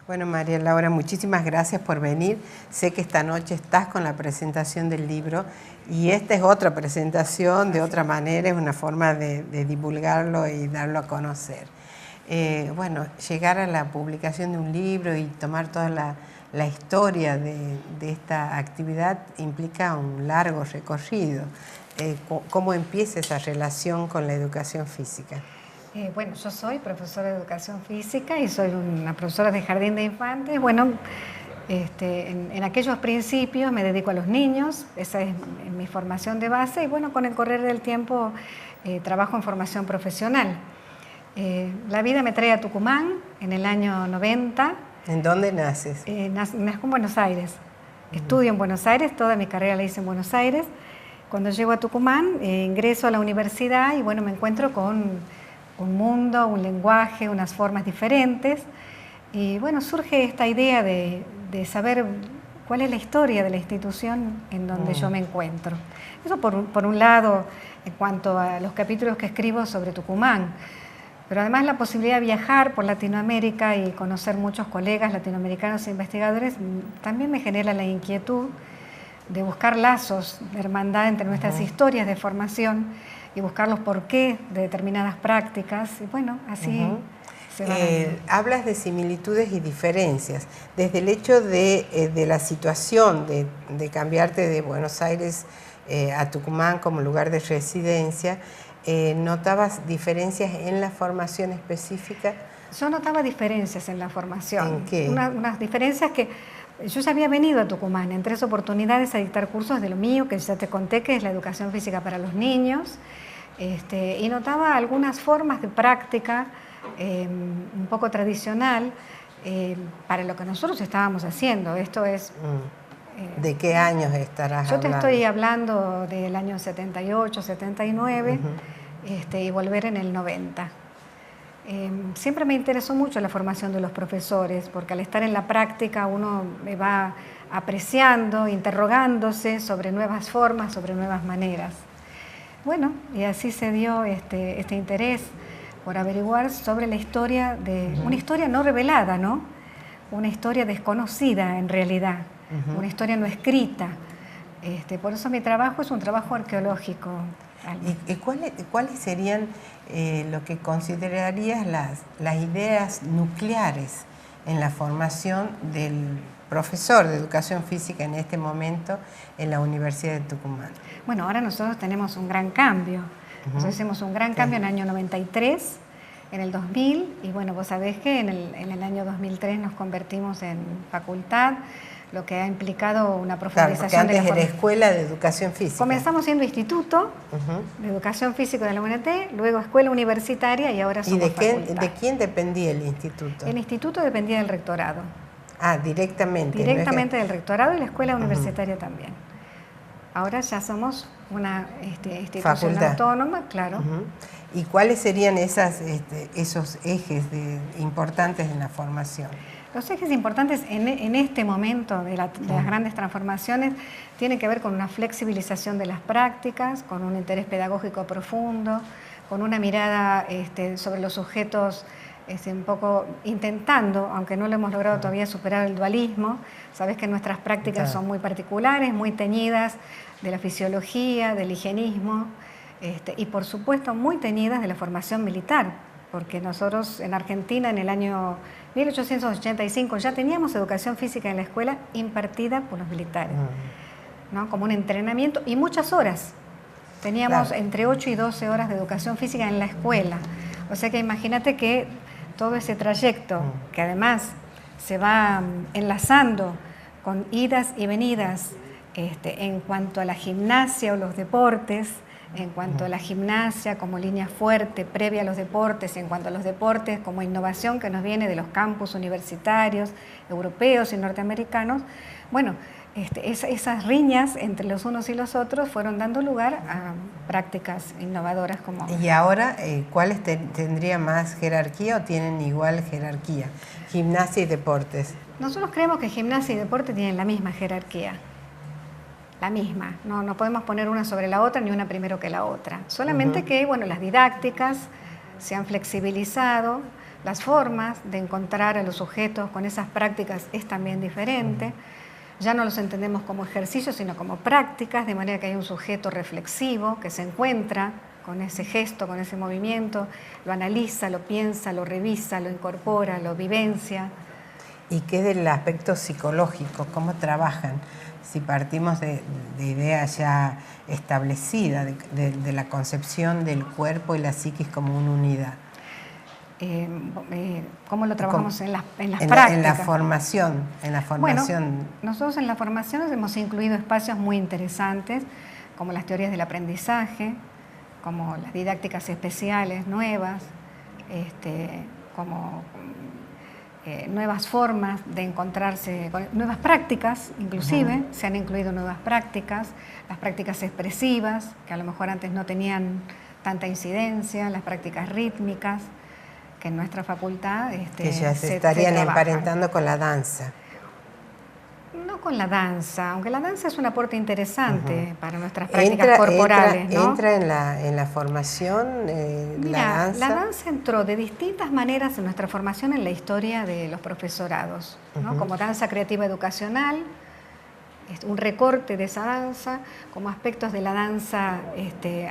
Bueno, María Laura, muchísimas gracias por venir. Sé que esta noche estás con la presentación del libro y esta es otra presentación, de otra manera, es una forma de divulgarlo y darlo a conocer. Bueno, llegar a la publicación de un libro y tomar toda la historia de esta actividad implica un largo recorrido. ¿Cómo empieza esa relación con la educación física? Bueno, yo soy profesora de educación física y soy una profesora de jardín de infantes. Bueno, en aquellos principios me dedico a los niños, esa es mi formación de base y bueno, con el correr del tiempo trabajo en formación profesional. La vida me trae a Tucumán en el año 90. ¿En dónde naces? Nazco en Buenos Aires. Estudio en Buenos Aires, toda mi carrera la hice en Buenos Aires. Cuando llego a Tucumán, ingreso a la universidad y bueno, me encuentro con un mundo, un lenguaje, unas formas diferentes. Y bueno, surge esta idea de saber cuál es la historia de la institución en donde yo me encuentro. Eso por un lado, en cuanto a los capítulos que escribo sobre Tucumán. Pero además la posibilidad de viajar por Latinoamérica y conocer muchos colegas latinoamericanos e investigadores también me genera la inquietud de buscar lazos de hermandad entre nuestras historias de formación y buscar los porqués de determinadas prácticas. Y bueno, así se va dando. Hablas de similitudes y diferencias. Desde el hecho de la situación de cambiarte de Buenos Aires a Tucumán como lugar de residencia, ¿notabas diferencias en la formación específica? Yo notaba diferencias en la formación. ¿En qué? Unas diferencias que yo ya había venido a Tucumán en 3 oportunidades a dictar cursos de lo mío, que ya te conté, que es la educación física para los niños, y notaba algunas formas de práctica un poco tradicional para lo que nosotros estábamos haciendo. Esto es... ¿De qué años estarás hablando? Yo te estoy hablando del año 78, 79, y volver en el 90. Siempre me interesó mucho la formación de los profesores, porque al estar en la práctica uno me va apreciando, interrogándose sobre nuevas formas, sobre nuevas maneras. Bueno, y así se dio este interés por averiguar sobre la historia de una historia no revelada, ¿no? Una historia desconocida en realidad, una historia no escrita. Por eso mi trabajo es un trabajo arqueológico. ¿Y cuáles serían lo que considerarías las ideas nucleares en la formación del profesor de educación física en este momento en la Universidad de Tucumán? Bueno, ahora nosotros tenemos un gran cambio. Nosotros hicimos un gran cambio en el año 93, en el 2000, y bueno, vos sabés que en el año 2003 nos convertimos en facultad, lo que ha implicado una profundización. Claro, porque antes era Escuela de Educación Física. Comenzamos siendo Instituto de Educación Física de la UNT, luego Escuela Universitaria y ahora somos facultad. ¿De quién dependía el instituto? El instituto dependía del rectorado. Ah, directamente. Directamente del rectorado y la Escuela Universitaria también. Ahora ya somos una institución autónoma, claro. ¿Y cuáles serían esos ejes importantes en la formación? Los ejes importantes en este momento de las grandes transformaciones tienen que ver con una flexibilización de las prácticas, con un interés pedagógico profundo, con una mirada sobre los sujetos un poco intentando, aunque no lo hemos logrado todavía, superar el dualismo. Sabes que nuestras prácticas son muy particulares, muy teñidas de la fisiología, del higienismo, y por supuesto muy teñidas de la formación militar, porque nosotros en Argentina en el año 1885 ya teníamos educación física en la escuela impartida por los militares, ¿no? Como un entrenamiento y muchas horas. Teníamos entre 8 y 12 horas de educación física en la escuela. O sea que imagínate que todo ese trayecto, que además se va enlazando con idas y venidas en cuanto a la gimnasia o los deportes, en cuanto a la gimnasia como línea fuerte previa a los deportes, en cuanto a los deportes como innovación que nos viene de los campus universitarios, europeos y norteamericanos, bueno, esas riñas entre los unos y los otros fueron dando lugar a prácticas innovadoras como... ¿Y ahora cuáles tendría más jerarquía o tienen igual jerarquía? Gimnasia y deportes. Nosotros creemos que gimnasia y deporte tienen la misma jerarquía. La misma, no podemos poner una sobre la otra ni una primero que la otra. Solamente que, bueno, las didácticas se han flexibilizado Las formas de encontrar a los sujetos con esas prácticas es también diferente. Ya no los entendemos como ejercicios, sino como prácticas, de manera que hay un sujeto reflexivo que se encuentra con ese gesto, con ese movimiento, lo analiza, lo piensa, lo revisa, lo incorpora, lo vivencia. ¿Y qué del aspecto psicológico? ¿Cómo trabajan? Si partimos de ideas ya establecidas, de la concepción del cuerpo y la psiquis como una unidad. ¿Cómo lo trabajamos en las prácticas? En la formación. Bueno, nosotros en la formación hemos incluido espacios muy interesantes, como las teorías del aprendizaje, como las didácticas especiales nuevas, como nuevas formas de encontrarse, nuevas prácticas, inclusive, se han incluido nuevas prácticas, las prácticas expresivas, que a lo mejor antes no tenían tanta incidencia, las prácticas rítmicas, que en nuestra facultad que ya se estarían emparentando con la danza. No con la danza, aunque la danza es un aporte interesante para nuestras prácticas corporales. ¿Entra en la formación la danza? La danza entró de distintas maneras en nuestra formación en la historia de los profesorados, ¿no? Como danza creativa educacional, un recorte de esa danza, como aspectos de la danza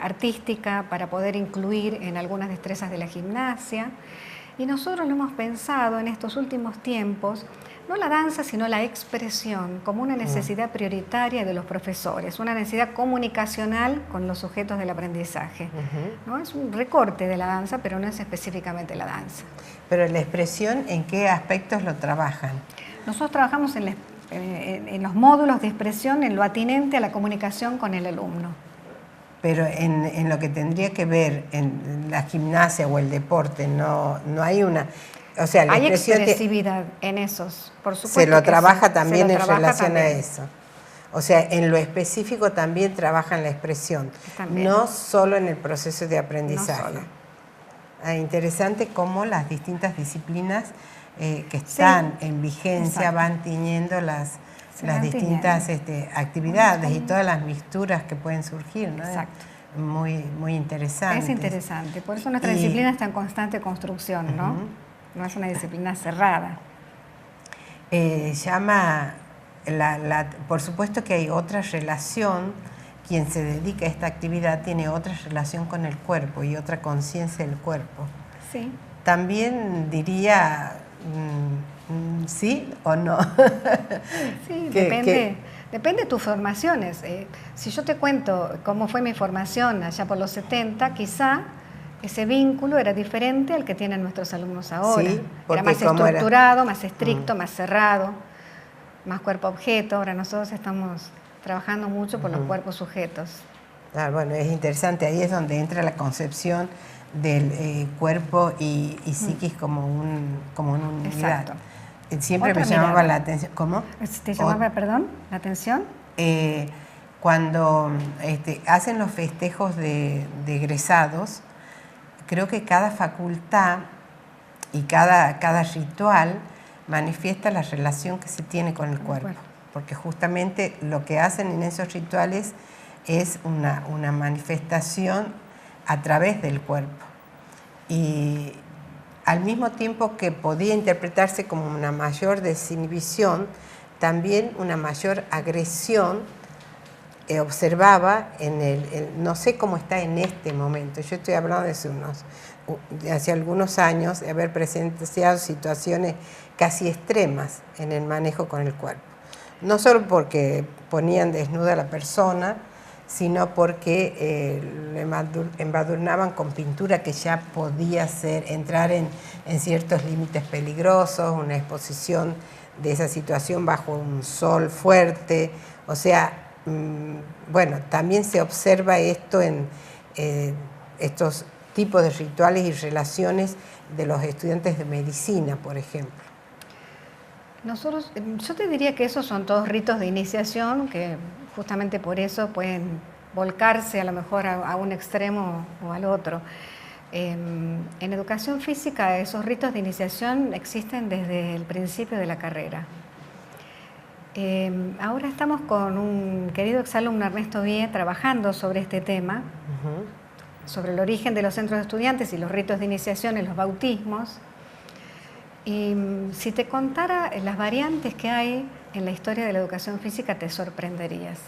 artística para poder incluir en algunas destrezas de la gimnasia. Y nosotros lo hemos pensado en estos últimos tiempos, no la danza, sino la expresión, como una necesidad prioritaria de los profesores, una necesidad comunicacional con los sujetos del aprendizaje. ¿No? Es un recorte de la danza, pero no es específicamente la danza. Pero la expresión, ¿en qué aspectos lo trabajan? Nosotros trabajamos en los módulos de expresión, en lo atinente a la comunicación con el alumno. Pero en lo que tendría que ver en la gimnasia o el deporte, no hay una... O sea, la hay expresividad en esos, por supuesto. Se lo trabaja también en relación a eso. O sea, en lo específico también trabajan la expresión, no solo en el proceso de aprendizaje. Interesante cómo las distintas disciplinas que están en vigencia van tiñendo las distintas actividades y todas las mixturas que pueden surgir, ¿no? Exacto. Muy interesante. Es interesante, por eso nuestra disciplina está en constante construcción, ¿no? No es una disciplina cerrada. Por supuesto que hay otra relación, quien se dedica a esta actividad tiene otra relación con el cuerpo y otra conciencia del cuerpo. Sí. También diría, ¿sí o no? Sí, depende de tus formaciones. Si yo te cuento cómo fue mi formación allá por los 70, quizá ese vínculo era diferente al que tienen nuestros alumnos ahora. Sí, era más estructurado, más estricto, más cerrado, más cuerpo-objeto. Ahora nosotros estamos trabajando mucho por los cuerpos sujetos. Bueno, es interesante. Ahí es donde entra la concepción del cuerpo y psiquis como una unidad. Exacto. Siempre me llamaba la atención. ¿Cómo? ¿Te llamaba, perdón, la atención? Cuando hacen los festejos de egresados, creo que cada facultad y cada ritual manifiesta la relación que se tiene con el cuerpo. Porque justamente lo que hacen en esos rituales es una manifestación a través del cuerpo. Y al mismo tiempo que podía interpretarse como una mayor desinhibición, también una mayor agresión observaba no sé cómo está en este momento. Yo estoy hablando de hace algunos años, de haber presenciado situaciones casi extremas en el manejo con el cuerpo. No solo porque ponían desnuda a la persona, sino porque le embadurnaban con pintura que ya podía entrar en ciertos límites peligrosos, una exposición de esa situación bajo un sol fuerte. O sea, bueno, también se observa esto en estos tipos de rituales y relaciones de los estudiantes de medicina, por ejemplo. Yo te diría que esos son todos ritos de iniciación que justamente por eso pueden volcarse a lo mejor a un extremo o al otro. En educación física esos ritos de iniciación existen desde el principio de la carrera. Ahora estamos con un querido exalumno, Ernesto Vie, trabajando sobre este tema, sobre el origen de los centros de estudiantes y los ritos de iniciación en los bautismos. Y si te contara las variantes que hay en la historia de la educación física, te sorprenderías.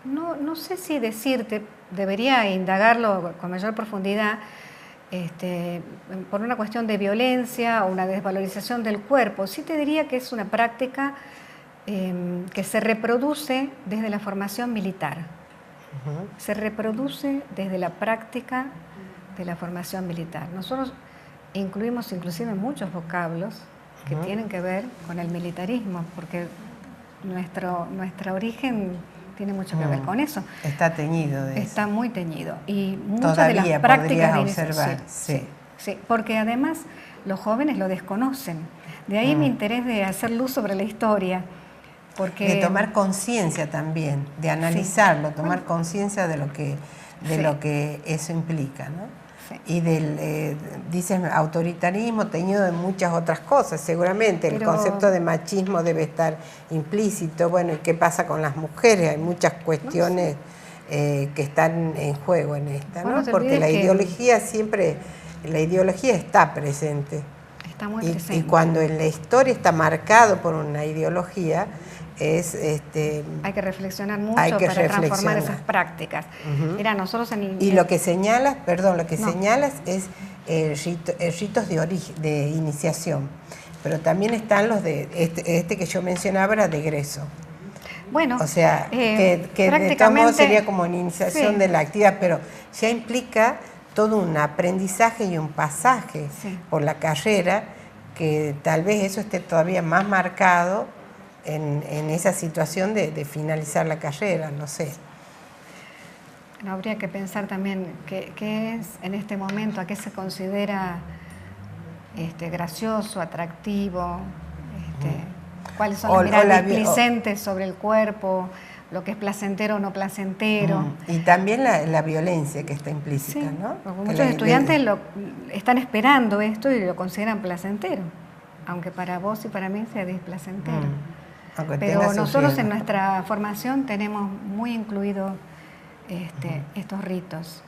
No sé si decirte, debería indagarlo con mayor profundidad, por una cuestión de violencia o una desvalorización del cuerpo. Sí te diría que es una práctica que se reproduce desde la formación militar. Se reproduce desde la práctica de la formación militar. Nosotros incluimos inclusive muchos vocablos que tienen que ver con el militarismo, porque nuestro origen tiene mucho que ver con eso. Está teñido de eso. Está muy teñido. Y muchas todavía de las prácticas de observar. Sí, porque además los jóvenes lo desconocen. De ahí mi interés de hacer luz sobre la historia. Porque, de tomar conciencia también, de analizarlo, tomar conciencia de lo que eso implica, ¿no? Y del, dicen, autoritarismo teñido de muchas otras cosas, seguramente. El concepto de machismo debe estar implícito. Bueno, ¿y qué pasa con las mujeres? Hay muchas cuestiones que están en juego en esta, ¿no? Porque la ideología siempre, la ideología está presente. Está muy presente. Y cuando en la historia está marcado por una ideología, hay que reflexionar mucho para transformar esas prácticas. Mira, nosotros y lo que señalas, señalas es ritos de iniciación, pero también están los de este que yo mencionaba, era de egreso. Bueno, o sea, que de todos modos sería como una iniciación de la actividad, pero ya implica todo un aprendizaje y un pasaje por la carrera, que tal vez eso esté todavía más marcado en esa situación de finalizar la carrera, no sé. No, habría que pensar también qué es en este momento, a qué se considera gracioso, atractivo, cuáles son las miradas displicentes sobre el cuerpo, lo que es placentero o no placentero. Y también la violencia que está implícita, ¿no? Porque muchos estudiantes están esperando esto y lo consideran placentero, aunque para vos y para mí sea displacentero. Pero nosotros en nuestra formación tenemos muy incluidos estos ritos,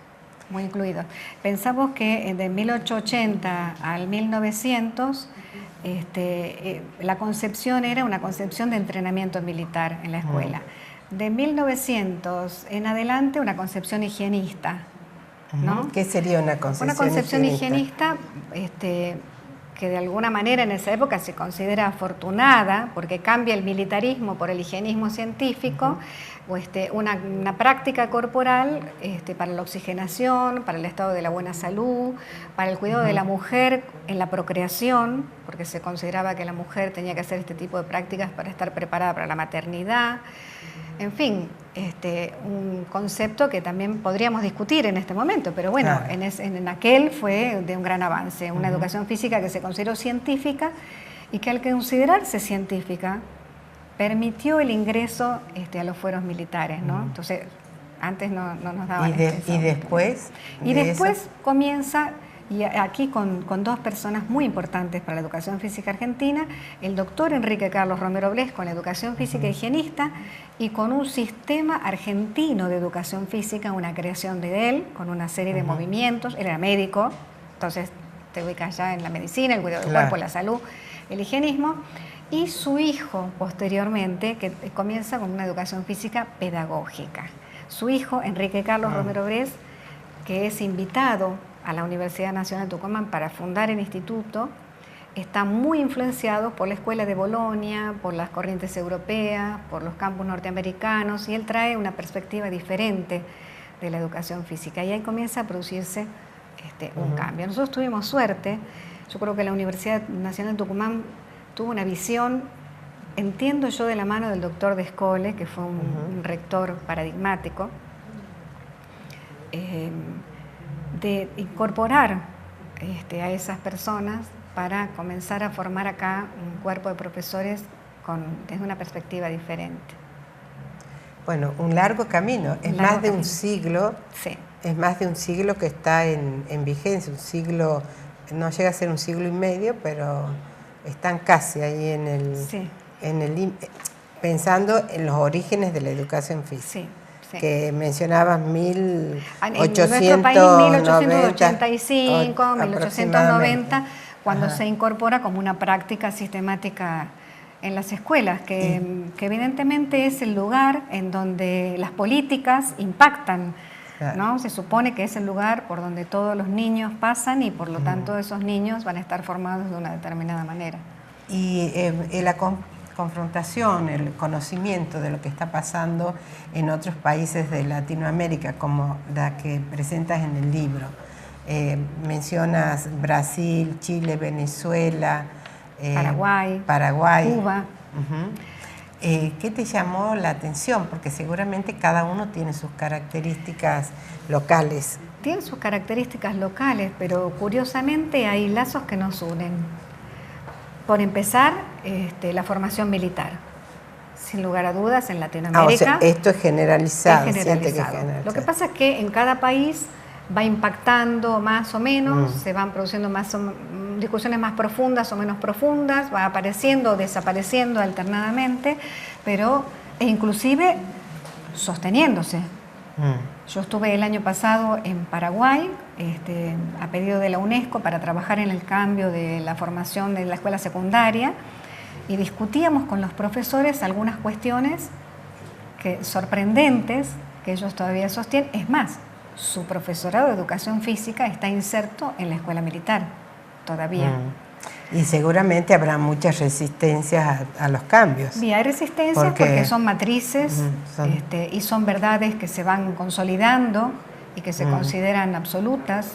muy incluidos. Pensamos que de 1880 al 1900 la concepción era una concepción de entrenamiento militar en la escuela. De 1900 en adelante una concepción higienista, ¿no? ¿Qué sería una concepción higienista? Una concepción higienista que de alguna manera en esa época se considera afortunada porque cambia el militarismo por el higienismo científico, o una práctica corporal para la oxigenación, para el estado de la buena salud, para el cuidado de la mujer en la procreación, porque se consideraba que la mujer tenía que hacer este tipo de prácticas para estar preparada para la maternidad. En fin, un concepto que también podríamos discutir en este momento, pero bueno, en aquel fue de un gran avance, una educación física que se consideró científica y que al considerarse científica permitió el ingreso a los fueros militares, ¿no? Entonces, antes no nos daban ¿Y después? Y después comienza, y aquí con dos personas muy importantes para la educación física argentina, el doctor Enrique Carlos Romero Blés con la educación física higienista y con un sistema argentino de educación física, una creación de él, con una serie de movimientos. Él era médico, entonces te ubicas ya en la medicina, el cuidado del cuerpo, la salud, el higienismo, y su hijo posteriormente, que comienza con una educación física pedagógica. Su hijo, Enrique Carlos Romero Blés, que es invitado a la Universidad Nacional de Tucumán para fundar el instituto, está muy influenciado por la Escuela de Bolonia, por las corrientes europeas, por los campus norteamericanos, y él trae una perspectiva diferente de la educación física. Y ahí comienza a producirse un cambio. Nosotros tuvimos suerte, yo creo que la Universidad Nacional de Tucumán tuvo una visión, entiendo yo, de la mano del doctor Descole, que fue un rector paradigmático, de incorporar a esas personas para comenzar a formar acá un cuerpo de profesores desde una perspectiva diferente. Bueno, un largo camino, es más de un siglo, es más de un siglo que está en vigencia, un siglo, no llega a ser un siglo y medio, pero están casi ahí en el pensando en los orígenes de la educación física. que mencionabas, en nuestro país 1885, 1890, cuando se incorpora como una práctica sistemática en las escuelas, que evidentemente es el lugar en donde las políticas impactan, ¿no? Se supone que es el lugar por donde todos los niños pasan y por lo tanto esos niños van a estar formados de una determinada manera. Y la confrontación, el conocimiento de lo que está pasando en otros países de Latinoamérica, como la que presentas en el libro. Mencionas Brasil, Chile, Venezuela, Paraguay, Cuba. ¿Qué te llamó la atención? Porque seguramente cada uno tiene sus características locales. Tiene sus características locales, pero curiosamente hay lazos que nos unen. Por empezar, la formación militar. Sin lugar a dudas, en Latinoamérica. O sea, esto es generalizado. Lo que pasa es que en cada país va impactando más o menos, se van produciendo discusiones más profundas o menos profundas, va apareciendo o desapareciendo alternadamente, pero inclusive sosteniéndose. Yo estuve el año pasado en Paraguay, a pedido de la UNESCO, para trabajar en el cambio de la formación de la escuela secundaria, y discutíamos con los profesores algunas cuestiones sorprendentes que ellos todavía sostienen. Es más, su profesorado de educación física está inserto en la escuela militar todavía. Y seguramente habrá muchas resistencias a los cambios. Sí, hay resistencias porque son matrices y son verdades que se van consolidando y que se consideran absolutas.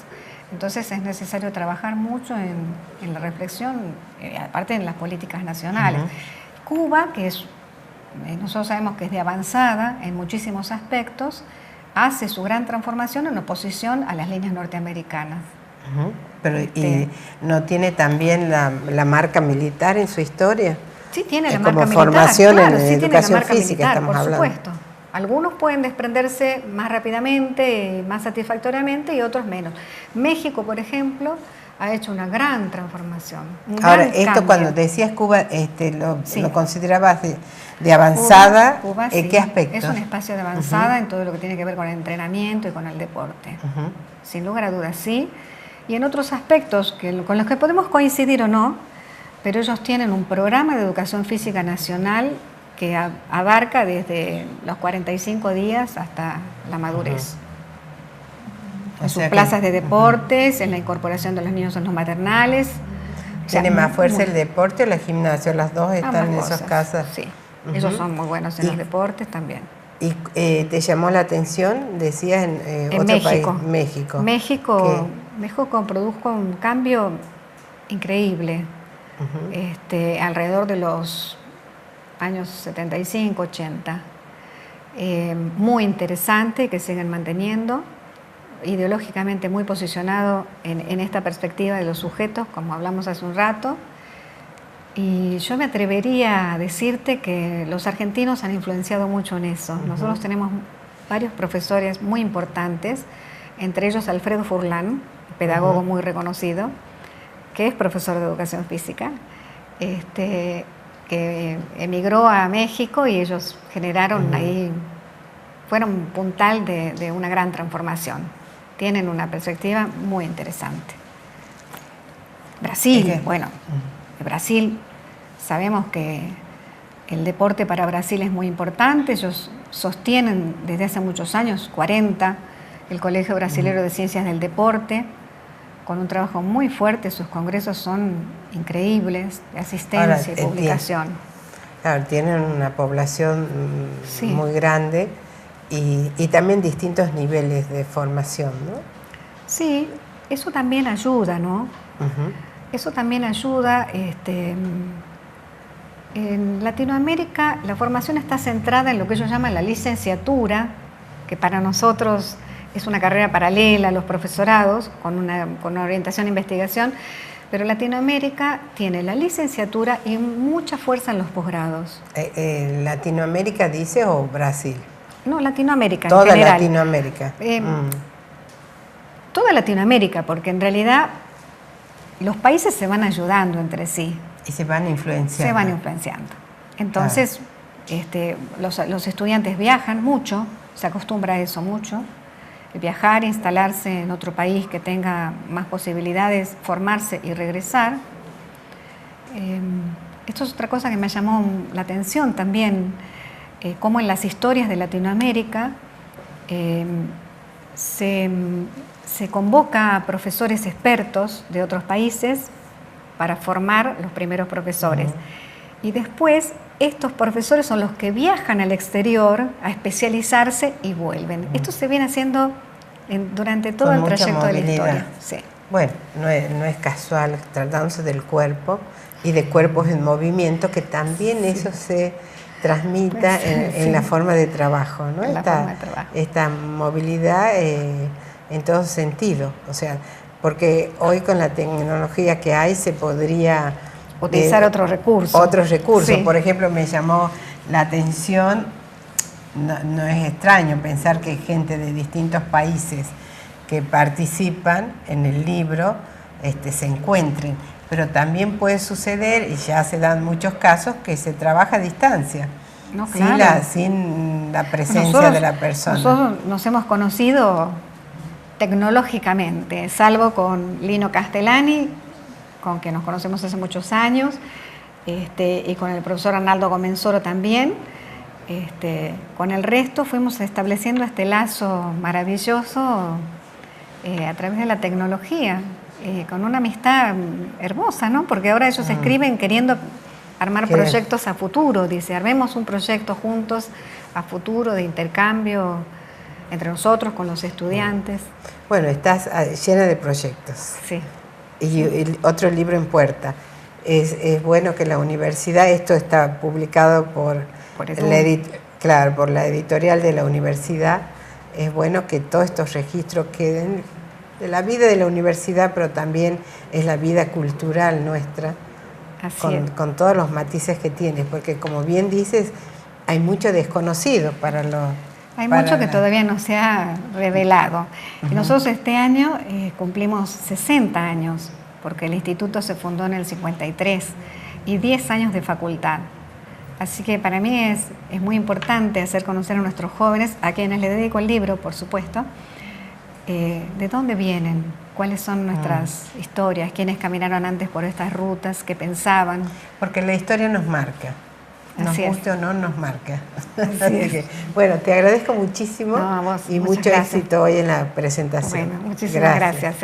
Entonces es necesario trabajar mucho en la reflexión, aparte en las políticas nacionales. Cuba, que nosotros sabemos que es de avanzada en muchísimos aspectos, hace su gran transformación en oposición a las líneas norteamericanas. Pero ¿y no tiene también la marca militar en su historia? Sí, tiene la marca militar. Como formación, claro, en sí, educación física, militar, estamos hablando. Por supuesto. Algunos pueden desprenderse más rápidamente, más satisfactoriamente, y otros menos. México, por ejemplo, ha hecho una gran transformación. Ahora, esto cuando decías Cuba, lo considerabas de avanzada, Cuba, ¿en qué aspecto? Es un espacio de avanzada en todo lo que tiene que ver con el entrenamiento y con el deporte. Sin lugar a dudas, sí. Y en otros aspectos con los que podemos coincidir o no, pero ellos tienen un programa de educación física nacional que abarca desde los 45 días hasta la madurez. En sus plazas de deportes, en la incorporación de los niños en los maternales. ¿Tiene más fuerza el deporte o la gimnasia? Las dos están en esas casas. Sí, ellos son muy buenos en los deportes también. ¿Y te llamó la atención, decías, en otro México. País? México produjo un cambio increíble alrededor de los años 75, 80. Muy interesante, que siguen manteniendo, ideológicamente muy posicionado en esta perspectiva de los sujetos, como hablamos hace un rato. Y yo me atrevería a decirte que los argentinos han influenciado mucho en eso. Nosotros tenemos varios profesores muy importantes, entre ellos Alfredo Furlan, pedagogo muy reconocido, que es profesor de educación física, que emigró a México, y ellos generaron ahí, fueron puntal de una gran transformación. Tienen una perspectiva muy interesante. Brasil, Brasil, sabemos que el deporte para Brasil es muy importante. Ellos sostienen desde hace muchos años, 40, el Colegio Brasilero de Ciencias del Deporte, con un trabajo muy fuerte. Sus congresos son increíbles, de asistencia y publicación. Claro, tienen una población muy grande y también distintos niveles de formación, ¿no? Sí, eso también ayuda, ¿no? Eso también ayuda. En Latinoamérica la formación está centrada en lo que ellos llaman la licenciatura, que para nosotros es una carrera paralela a los profesorados, con una orientación e investigación, pero Latinoamérica tiene la licenciatura y mucha fuerza en los posgrados. ¿Latinoamérica dice o Brasil? No, Latinoamérica en general. Toda Latinoamérica. Toda Latinoamérica, porque en realidad los países se van ayudando entre sí. Y se van influenciando. Se van influenciando. Entonces, los estudiantes viajan mucho, se acostumbra a eso mucho. Viajar, instalarse en otro país que tenga más posibilidades, formarse y regresar. Esto es otra cosa que me llamó la atención también, cómo en las historias de Latinoamérica se convoca a profesores expertos de otros países para formar los primeros profesores. Y después estos profesores son los que viajan al exterior a especializarse y vuelven. Esto se viene haciendo durante todo el trayecto de la historia. Sí. Bueno, no es casual, tratándose del cuerpo y de cuerpos en movimiento, que también eso se transmita en la forma de trabajo, ¿no? Esta movilidad en todo sentido. O sea, porque hoy con la tecnología que hay se podría utilizar otros recursos. Otros recursos. Sí. Por ejemplo, me llamó la atención, no es extraño pensar que gente de distintos países que participan en el libro se encuentren, pero también puede suceder, y ya se dan muchos casos, que se trabaja a distancia, no, claro, sin la presencia de la persona. Nosotros nos hemos conocido tecnológicamente, salvo con Lino Castellani, con quien nos conocemos hace muchos años, y con el profesor Arnaldo Comensoro también. Con el resto fuimos estableciendo este lazo maravilloso a través de la tecnología, con una amistad hermosa, ¿no? Porque ahora ellos escriben queriendo armar proyectos a futuro, dice, armemos un proyecto juntos a futuro de intercambio entre nosotros, con los estudiantes. Bueno, estás llena de proyectos. Sí. Y otro libro en puerta. Es bueno que la universidad, esto está publicado por la editorial de la universidad, es bueno que todos estos registros queden de la vida de la universidad, pero también es la vida cultural nuestra, con todos los matices que tiene, porque como bien dices, hay mucho desconocido para los... Hay mucho que todavía no se ha revelado. Y nosotros este año cumplimos 60 años, porque el instituto se fundó en el 53, y 10 años de facultad. Así que para mí es muy importante hacer conocer a nuestros jóvenes, a quienes les dedico el libro, por supuesto, de dónde vienen, cuáles son nuestras historias, quiénes caminaron antes por estas rutas, qué pensaban. Porque la historia nos marca. Nos guste o no, nos marca. Así que, bueno, te agradezco muchísimo y mucho éxito hoy en la presentación. Bueno, muchísimas gracias.